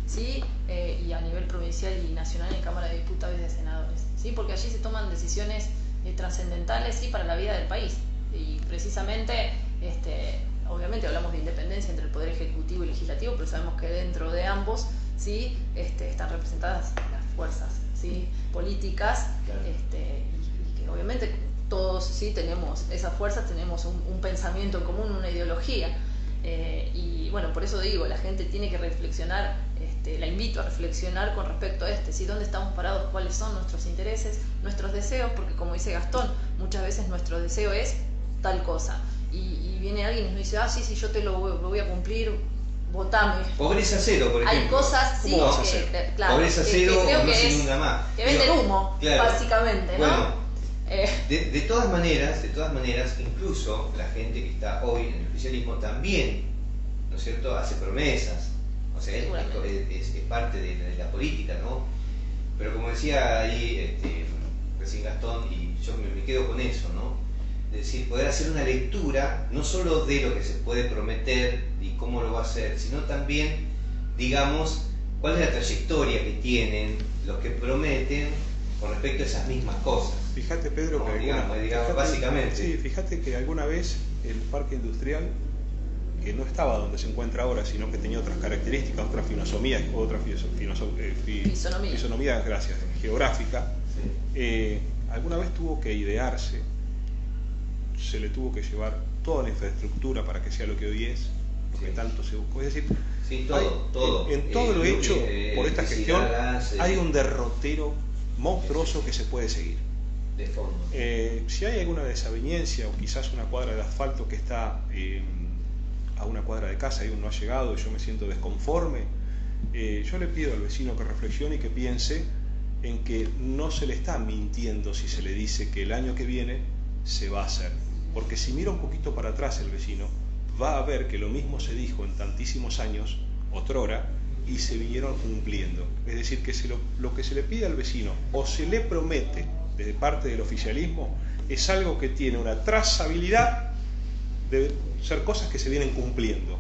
¿sí? Y a nivel provincial y nacional en Cámara de Diputados y de Senadores, ¿sí? Porque allí se toman decisiones trascendentales, ¿sí? Para la vida del país. Y precisamente, obviamente hablamos de independencia entre el Poder Ejecutivo y Legislativo, pero sabemos que dentro de ambos, ¿sí? Están representadas las fuerzas, ¿sí? Políticas, claro. Y que obviamente todos, ¿sí? Tenemos esas fuerzas, tenemos un pensamiento en común, una ideología, y bueno, por eso digo, la gente tiene que reflexionar, la invito a reflexionar con respecto a ¿sí? ¿Dónde estamos parados? ¿Cuáles son nuestros intereses, nuestros deseos? Porque como dice Gastón, muchas veces nuestro deseo es tal cosa, y viene alguien y nos dice, sí, yo te lo voy a cumplir, votame. Pobreza cero, por ejemplo. Hay cosas, sí, que, claro, pobreza cero, que creo no que se es inunda más. Que venden humo, claro, básicamente, ¿no? Bueno, de todas maneras, incluso la gente que está hoy en el oficialismo también, ¿no es cierto?, hace promesas. O sea, es parte de la política, ¿no? Pero como decía ahí recién Gastón, y yo me quedo con eso, ¿no? Es decir, poder hacer una lectura no solo de lo que se puede prometer y cómo lo va a hacer, sino también, digamos, cuál es la trayectoria que tienen los que prometen con respecto a esas mismas cosas. Fíjate, Pedro, que digamos, básicamente. Sí, fíjate que alguna vez el parque industrial, que no estaba donde se encuentra ahora, sino que tenía otras características, otra fisonomía, gracias, geográfica, sí. Alguna vez tuvo que idearse, se le tuvo que llevar toda la infraestructura para que sea lo que hoy es, lo que tanto se buscó. Es decir, sí, todo. En todo lo hecho por esta gestión hay un derrotero monstruoso que se puede seguir. de fondo. Si hay alguna desaveniencia o quizás una cuadra de asfalto que está a una cuadra de casa y uno no ha llegado y yo me siento desconforme, yo le pido al vecino que reflexione y que piense en que no se le está mintiendo si se le dice que el año que viene se va a hacer. Porque si mira un poquito para atrás el vecino, va a ver que lo mismo se dijo en tantísimos años, otrora, y se vinieron cumpliendo. Es decir, que lo que se le pide al vecino o se le promete de parte del oficialismo es algo que tiene una trazabilidad de ser cosas que se vienen cumpliendo.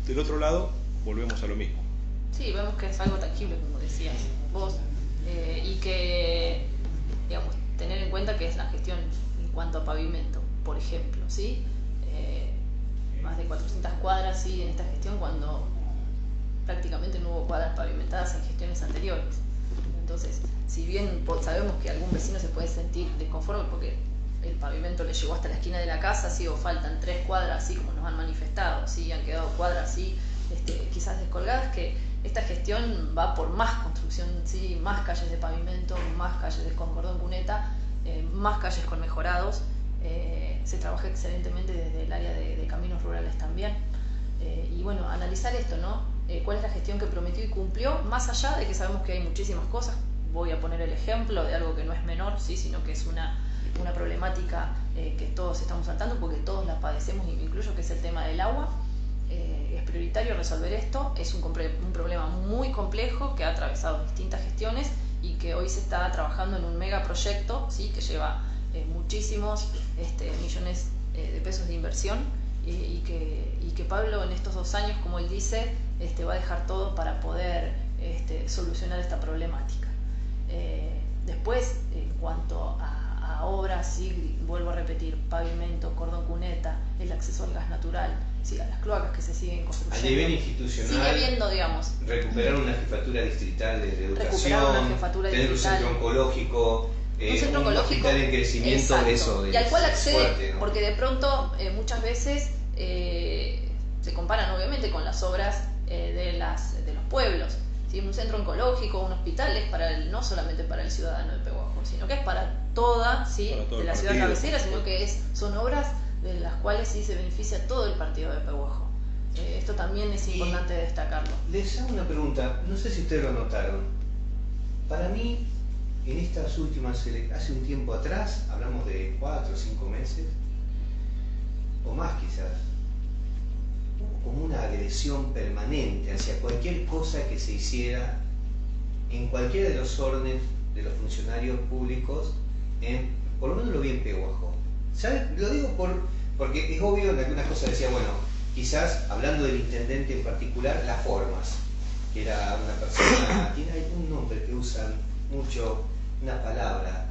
Del otro lado, volvemos a lo mismo. Sí, vemos que es algo tangible, como decías vos, y que, digamos, tener en cuenta que es la gestión en cuanto a pavimento, por ejemplo, ¿sí? Más de 400 cuadras, ¿sí? En esta gestión, cuando prácticamente no hubo cuadras pavimentadas en gestiones anteriores. Entonces, si bien sabemos que algún vecino se puede sentir desconforme porque el pavimento le llegó hasta la esquina de la casa, sí, o faltan 3 cuadras, así como nos han manifestado, sí, han quedado cuadras así, quizás descolgadas, que esta gestión va por más construcción, sí, más calles de pavimento, más calles con cordón cuneta, más calles con mejorados. Se trabaja excelentemente desde el área de caminos rurales también. Y bueno, analizar esto, ¿no? ¿Cuál es la gestión que prometió y cumplió? Más allá de que sabemos que hay muchísimas cosas. Voy a poner el ejemplo de algo que no es menor, ¿sí? Sino que es una problemática que todos estamos saltando porque todos la padecemos, y me incluyo, que es el tema del agua. Es prioritario resolver esto. Es un problema muy complejo que ha atravesado distintas gestiones y que hoy se está trabajando en un megaproyecto, ¿sí? Que lleva muchísimos millones de pesos de inversión, y que Pablo en estos 2 años, como él dice, va a dejar todo para poder solucionar esta problemática. Después, en cuanto a obras, sí, vuelvo a repetir, pavimento, cordón cuneta, el acceso al gas natural, sí, a las cloacas que se siguen construyendo. A nivel institucional, sigue habiendo, digamos, recuperar una jefatura distrital de educación, tener un centro oncológico, un hospital en crecimiento, exacto, eso y al cual accede, fuerte, ¿no? porque de pronto muchas veces se comparan obviamente con las obras de los pueblos. ¿Sí? Un centro oncológico, un hospital es no solamente para el ciudadano de Pehuajó, sino que es para toda, ¿sí? Para todo de el la ciudad partido, cabecera, sino que son obras de las cuales sí se beneficia todo el partido de Pehuajó. Esto también es importante destacarlo. Les hago una pregunta, no sé si ustedes lo notaron. Para mí, en estas últimas, hace un tiempo atrás, hablamos de 4 o 5 meses, o más quizás, hubo como una agresión permanente hacia cualquier cosa que se hiciera en cualquiera de los órdenes de los funcionarios públicos, por lo menos lo vi en Pehuajó. ¿Sabes? Lo digo porque es obvio en algunas cosas decía, bueno, quizás hablando del intendente en particular, las formas, que era una persona, tiene algún nombre que usan mucho, una palabra,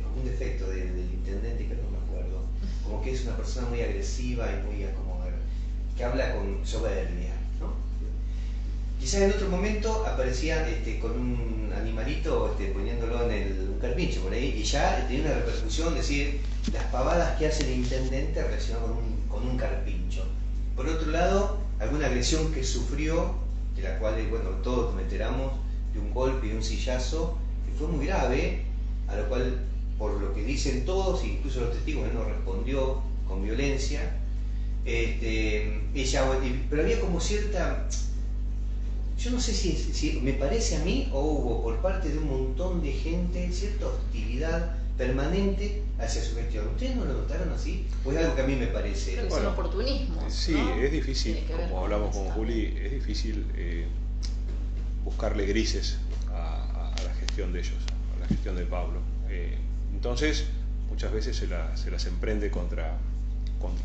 como un defecto del intendente que no me acuerdo, como que es una persona muy agresiva y muy que habla con soberbia, ¿no? Quizás en otro momento aparecía con un animalito poniéndolo en un carpincho por ahí, y ya tenía una repercusión, decir, las pavadas que hace el intendente relacionado con un carpincho. Por otro lado, alguna agresión que sufrió, de la cual, bueno, todos nos enteramos, de un golpe y un sillazo, que fue muy grave, a lo cual, por lo que dicen todos, incluso los testigos, él no respondió con violencia. Pero había como cierta, yo no sé si me parece a mí, o hubo por parte de un montón de gente cierta hostilidad permanente hacia su gestión. ¿Ustedes no lo notaron así? ¿O es algo que a mí me parece? Creo que es un oportunismo, sí, ¿no? es difícil, como hablamos con Juli, es difícil buscarle grises a la gestión de ellos, a la gestión de Pablo. Entonces, muchas veces se las emprende contra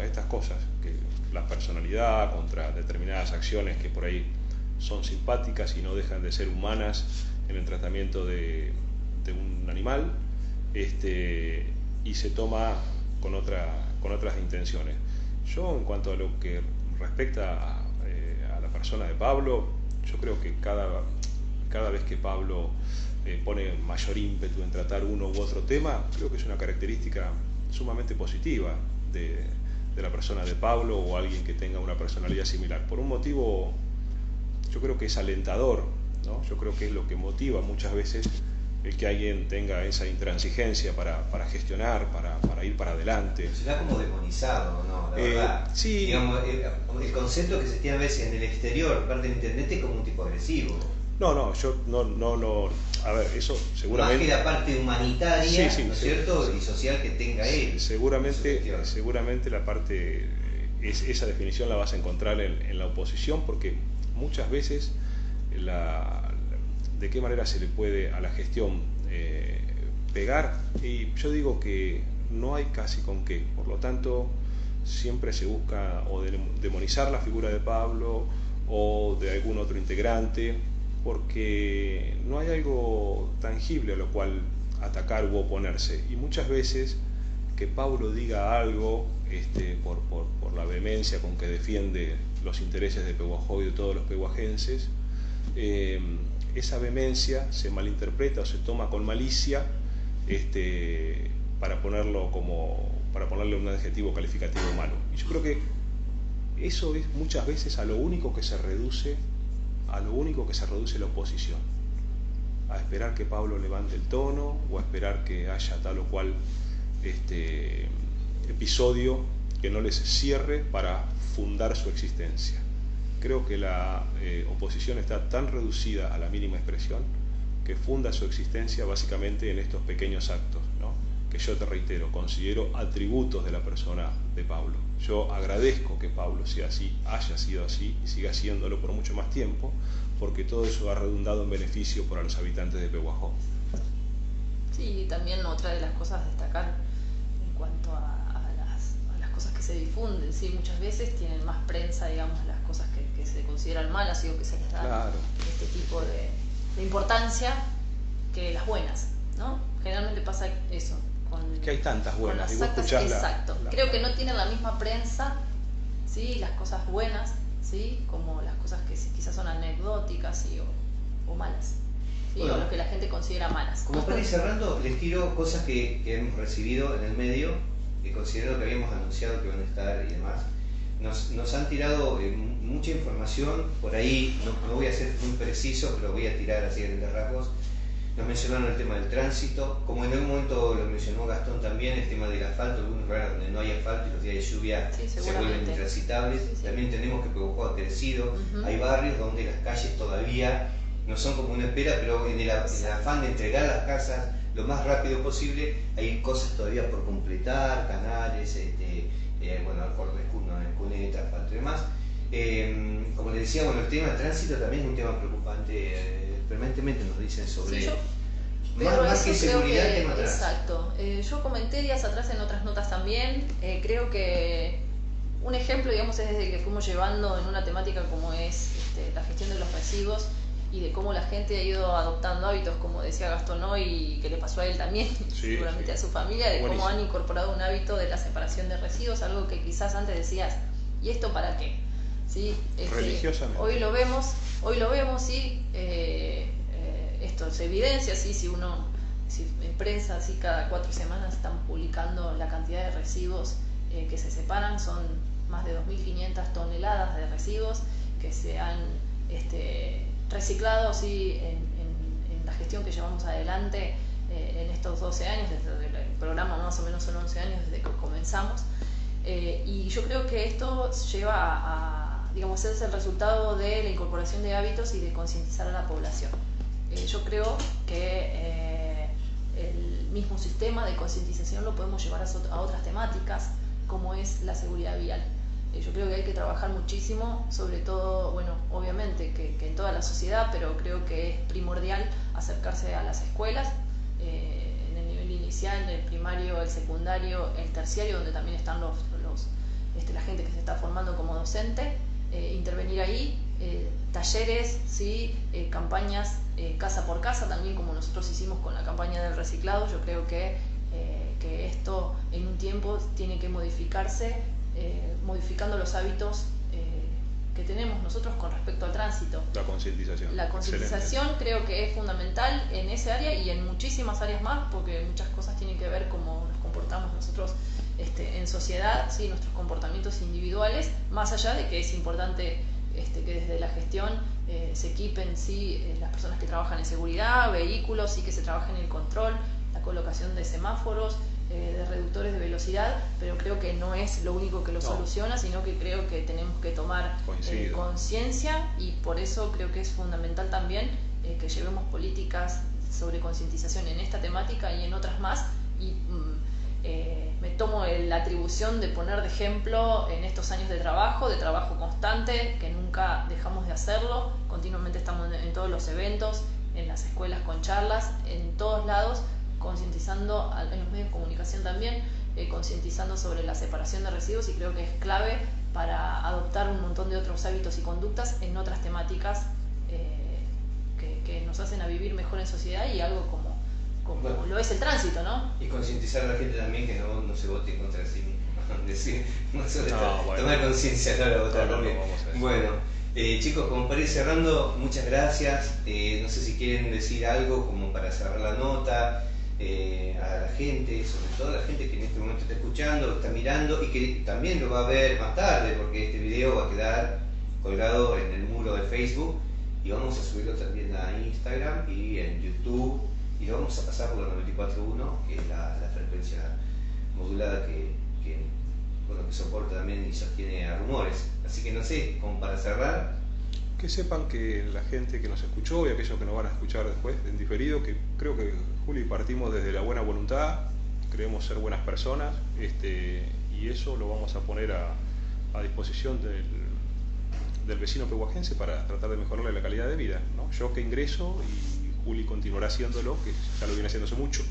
estas cosas, que la personalidad, contra determinadas acciones que por ahí son simpáticas y no dejan de ser humanas en el tratamiento de un animal, y se toma con otras intenciones. Yo, en cuanto a lo que respecta a la persona de Pablo, yo creo que cada vez que Pablo pone mayor ímpetu en tratar uno u otro tema, creo que es una característica sumamente positiva de la persona de Pablo o alguien que tenga una personalidad similar. Por un motivo, yo creo que es alentador, ¿no? Yo creo que es lo que motiva muchas veces el que alguien tenga esa intransigencia para gestionar, para ir para adelante. Será como demonizado, ¿no? La verdad. Sí. Digamos, el concepto que se tiene a veces en el exterior, parte del internet, es como un tipo agresivo. No, yo no. A ver, eso seguramente. Más que la parte humanitaria, sí, ¿no es cierto? Y social que tenga él. Seguramente la parte. Esa definición la vas a encontrar en la oposición, porque muchas veces de qué manera se le puede a la gestión pegar, y yo digo que no hay casi con qué, por lo tanto siempre se busca o demonizar la figura de Pablo o de algún otro integrante, porque no hay algo tangible a lo cual atacar u oponerse, y muchas veces que Pablo diga algo por la vehemencia con que defiende los intereses de Pehuajó y de todos los pehuajenses, esa vehemencia se malinterpreta o se toma con malicia para ponerle un adjetivo calificativo malo. Y yo creo que eso es muchas veces a lo único que se reduce la oposición, a esperar que Pablo levante el tono o a esperar que haya tal o cual episodio que no les cierre para fundar su existencia. Creo que la oposición está tan reducida a la mínima expresión que funda su existencia básicamente en estos pequeños actos, ¿no? Que yo te reitero, considero atributos de la persona de Pablo. Yo agradezco que Pablo sea así, haya sido así y siga siéndolo por mucho más tiempo, porque todo eso ha redundado en beneficio para los habitantes de Pehuajó. Sí, también otra de las cosas a destacar en cuanto a las cosas que se difunden, sí, muchas veces tienen más prensa, digamos, las cosas que se consideran malas o que se les da Claro. este tipo de importancia que las buenas, ¿no? Generalmente pasa eso. Que hay tantas buenas, y vos escuchás exacto. Creo que no tienen la misma prensa, ¿sí? Las cosas buenas, ¿sí? Como las cosas que quizás son anecdóticas, ¿sí? o malas, ¿sí? Bueno, o lo que la gente considera malas. Como para ir cerrando, les tiro cosas que hemos recibido en el medio, que considero que habíamos anunciado que van a estar y demás. Nos han tirado mucha información, por ahí no voy a ser muy preciso, pero voy a tirar así de rasgos. Nos mencionaron el tema del tránsito, como en algún momento lo mencionó Gastón también, el tema del asfalto, algunos lugares donde no hay asfalto y los días de lluvia se vuelven intransitables. Sí. También entendemos que Pehuajó ha crecido, hay barrios donde las calles todavía no son como una espera, pero en el afán de entregar las casas lo más rápido posible, hay cosas todavía por completar, canales, cuneta, asfalto y demás. Como les decía, bueno, el tema del tránsito también es un tema preocupante. Permanentemente nos dicen sobre más que seguridad, el tema tránsito. Exacto. Yo comenté días atrás en otras notas también. Creo que un ejemplo, digamos, es desde que fuimos llevando en una temática como es la gestión de los residuos y de cómo la gente ha ido adoptando hábitos, como decía Gastón hoy, y que le pasó a él también, seguramente a su familia, de cómo han incorporado un hábito de la separación de residuos, algo que quizás antes decías, ¿y esto para qué? ¿Sí? Religiosamente. Hoy lo vemos, sí, esto se evidencia, sí, si en prensa, sí, cada 4 semanas están publicando la cantidad de residuos que se separan, son más de 2.500 toneladas de residuos que se han reciclado, sí, en la gestión que llevamos adelante en estos 12 años, desde el programa más o menos son 11 años desde que comenzamos, y yo creo que esto lleva digamos, es el resultado de la incorporación de hábitos y de concientizar a la población. Yo creo que el mismo sistema de concientización lo podemos llevar a otras temáticas, como es la seguridad vial. Yo creo que hay que trabajar muchísimo, sobre todo, bueno, obviamente que en toda la sociedad, pero creo que es primordial acercarse a las escuelas, en el nivel inicial, el primario, el secundario, el terciario, donde también están la gente que se está formando como docente, intervenir ahí, talleres, ¿sí? Campañas casa por casa, también como nosotros hicimos con la campaña del reciclado. Yo creo que esto en un tiempo tiene que modificarse, modificando los hábitos que tenemos nosotros con respecto al tránsito. La concientización. La concientización creo que es fundamental en ese área y en muchísimas áreas más, porque muchas cosas tienen que ver cómo nos comportamos nosotros en sociedad, ¿sí? Nuestros comportamientos individuales, más allá de que es importante que desde la gestión se equipen las personas que trabajan en seguridad, vehículos, y que se trabaje en el control, la colocación de semáforos, de reductores de velocidad, pero creo que no es lo único que lo soluciona, sino que creo que tenemos que tomar conciencia, y por eso creo que es fundamental también que llevemos políticas sobre concientización en esta temática y en otras más, y me tomo la atribución de poner de ejemplo en estos años de trabajo constante, que nunca dejamos de hacerlo, continuamente estamos en todos los eventos, en las escuelas con charlas, en todos lados, concientizando, en los medios de comunicación también, concientizando sobre la separación de residuos, y creo que es clave para adoptar un montón de otros hábitos y conductas en otras temáticas que nos hacen a vivir mejor en sociedad, y algo como bueno, lo es el tránsito, ¿no? Y concientizar a la gente también que no se vote contra sí mismo. Tomar conciencia a la hora de votar también. Bueno, chicos, como para ir cerrando, muchas gracias. No sé si quieren decir algo como para cerrar la nota a la gente, sobre todo a la gente que en este momento está escuchando, está mirando, y que también lo va a ver más tarde, porque este video va a quedar colgado en el muro de Facebook, y vamos a subirlo también a Instagram y en YouTube, y lo vamos a pasar por la 94.1, que es la frecuencia modulada que soporta también y sostiene a Rumores. Así que no sé, como para cerrar, que sepan que la gente que nos escuchó y aquellos que nos van a escuchar después en diferido, que creo que Juli partimos desde la buena voluntad, creemos ser buenas personas, y eso lo vamos a poner a disposición del vecino pehuajense para tratar de mejorarle la calidad de vida, ¿no? Yo que ingreso, y Juli continuará haciéndolo, que ya lo viene haciendo hace mucho.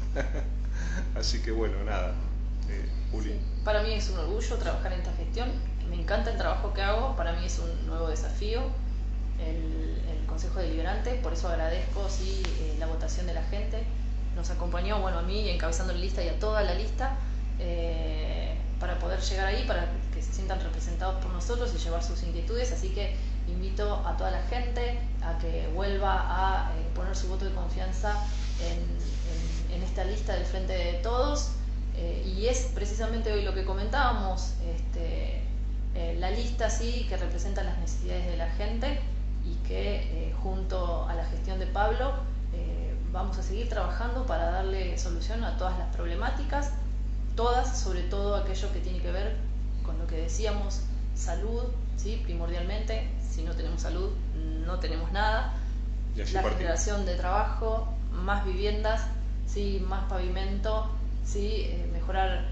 Así que bueno, nada, Juli. Sí. Para mí es un orgullo trabajar en esta gestión, me encanta el trabajo que hago, para mí es un nuevo desafío el Consejo Deliberante, por eso agradezco la votación de la gente. Nos acompañó, bueno, a mí encabezando la lista y a toda la lista, para poder llegar ahí, para que se sientan representados por nosotros y llevar sus inquietudes. Así que invito a toda la gente a que vuelva a poner su voto de confianza en esta lista del Frente de Todos, y es precisamente hoy lo que comentábamos, la lista que representa las necesidades de la gente, y que junto a la gestión de Pablo vamos a seguir trabajando para darle solución a todas las problemáticas, todas, sobre todo aquello que tiene que ver con lo que decíamos, salud, ¿sí? Primordialmente. Si no tenemos salud, no tenemos nada. La generación de trabajo, más viviendas, ¿sí? Más pavimento, ¿sí? Mejorar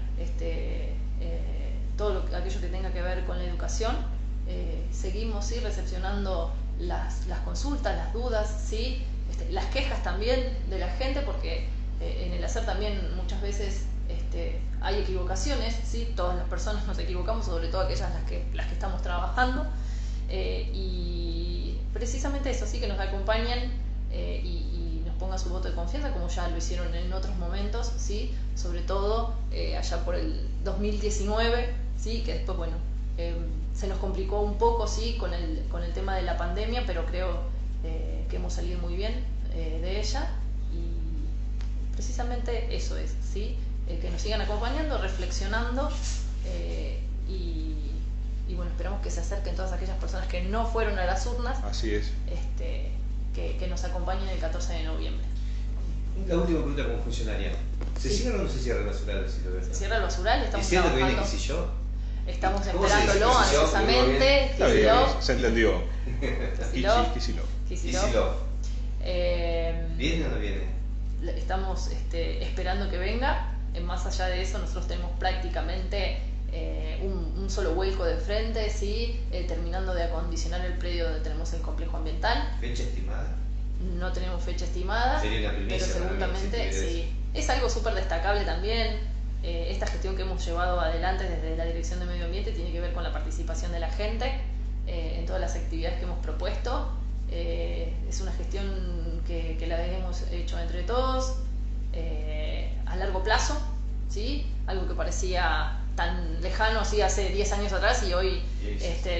todo aquello que tenga que ver con la educación. Seguimos recepcionando las consultas, las dudas, ¿sí? Las quejas también de la gente, porque en el hacer también muchas veces hay equivocaciones, ¿sí? Todas las personas nos equivocamos, sobre todo aquellas las que estamos trabajando, y precisamente eso, sí, que nos acompañen y nos pongan su voto de confianza, como ya lo hicieron en otros momentos, ¿sí? Sobre todo allá por el 2019, ¿sí? Que después, bueno, se nos complicó un poco, ¿sí? con el tema de la pandemia, pero creo que hemos salido muy bien de ella, y precisamente eso es, ¿sí? Que nos sigan acompañando, reflexionando, y bueno, esperamos que se acerquen todas aquellas personas que no fueron a las urnas. Así es. Que nos acompañen el 14 de noviembre. La última pregunta como funcionaria. ¿Se cierra o no se cierra el basural? Se cierra el basural, estamos trabajando. ¿Diciendo que viene Kicillof? Estamos esperándolo ansiosamente. Está bien, se entendió. Kicillof. ¿Viene o no viene? Estamos esperando que venga. Más allá de eso, nosotros tenemos prácticamente un solo vuelco de frente, ¿sí? Terminando de acondicionar el predio donde tenemos el complejo ambiental. ¿Fecha estimada? No tenemos fecha estimada, sería una primicia, pero seguramente sí. Es algo súper destacable también. Esta gestión que hemos llevado adelante desde la Dirección de Medio Ambiente tiene que ver con la participación de la gente en todas las actividades que hemos propuesto. Es una gestión que la hemos hecho entre todos, a largo plazo, ¿sí? Algo que parecía tan lejano, ¿sí? Hace 10 años atrás, y hoy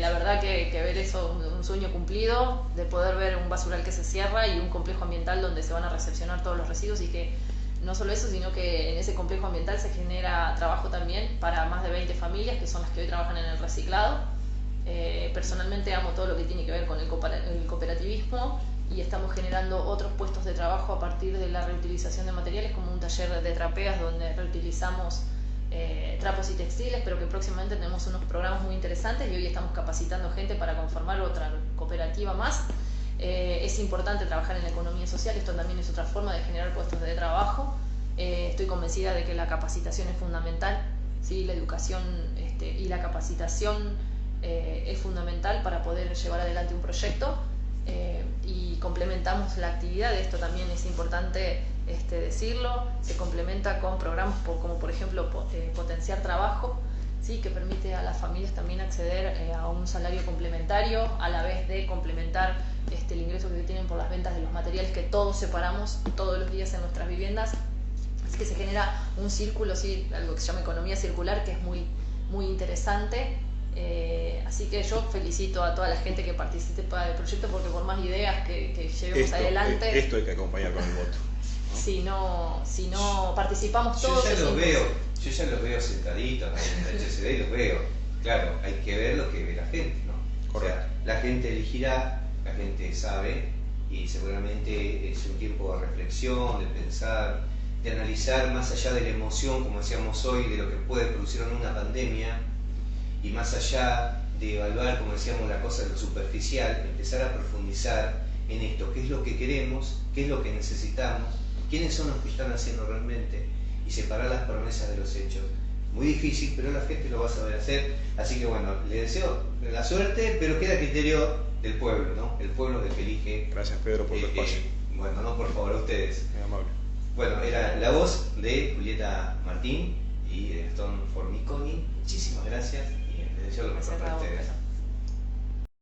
la verdad que ver eso, un sueño cumplido, de poder ver un basural que se cierra y un complejo ambiental donde se van a recepcionar todos los residuos, y que no solo eso, sino que en ese complejo ambiental se genera trabajo también para más de 20 familias, que son las que hoy trabajan en el reciclado, Personalmente amo todo lo que tiene que ver con el cooperativismo y estamos generando otros puestos de trabajo a partir de la reutilización de materiales, como un taller de trapeas donde reutilizamos trapos y textiles, pero que próximamente tenemos unos programas muy interesantes y hoy estamos capacitando gente para conformar otra cooperativa más. Es importante trabajar en la economía social, esto también es otra forma de generar puestos de trabajo. Estoy convencida de que la capacitación es fundamental, ¿sí? La educación y la capacitación es fundamental para poder llevar adelante un proyecto, y complementamos la actividad, esto también es importante decirlo, se complementa con programas como por ejemplo Potenciar Trabajo, ¿sí? Que permite a las familias también acceder a un salario complementario, a la vez de complementar el ingreso que tienen por las ventas de los materiales que todos separamos todos los días en nuestras viviendas. Así que se genera un círculo, ¿sí? Algo que se llama economía circular, que es muy, muy interesante. Así que yo felicito a toda la gente que participa del proyecto, porque por más ideas que llevemos adelante... Esto hay que acompañar con el voto, ¿no? Si no participamos todos... Yo ya los veo sentaditos en el HCD y los veo. Claro, hay que ver lo que ve la gente, ¿no? Correcto. O sea, la gente elegirá, la gente sabe, y seguramente es un tiempo de reflexión, de pensar, de analizar más allá de la emoción, como decíamos hoy, de lo que puede producir una pandemia, y más allá de evaluar, como decíamos, la cosa de lo superficial, empezar a profundizar en esto, qué es lo que queremos, qué es lo que necesitamos, quiénes son los que están haciendo realmente, y separar las promesas de los hechos. Muy difícil, pero la gente lo va a saber hacer, así que bueno, le deseo la suerte, pero queda a criterio del pueblo, ¿no? El pueblo es el que elige. Gracias, Pedro, por tu espacio. Bueno, no, por favor, a ustedes. Muy amable. Bueno, era la voz de Julieta Martín y de Gastón Formiconi. Muchísimas gracias y les deseo lo mejor para ustedes.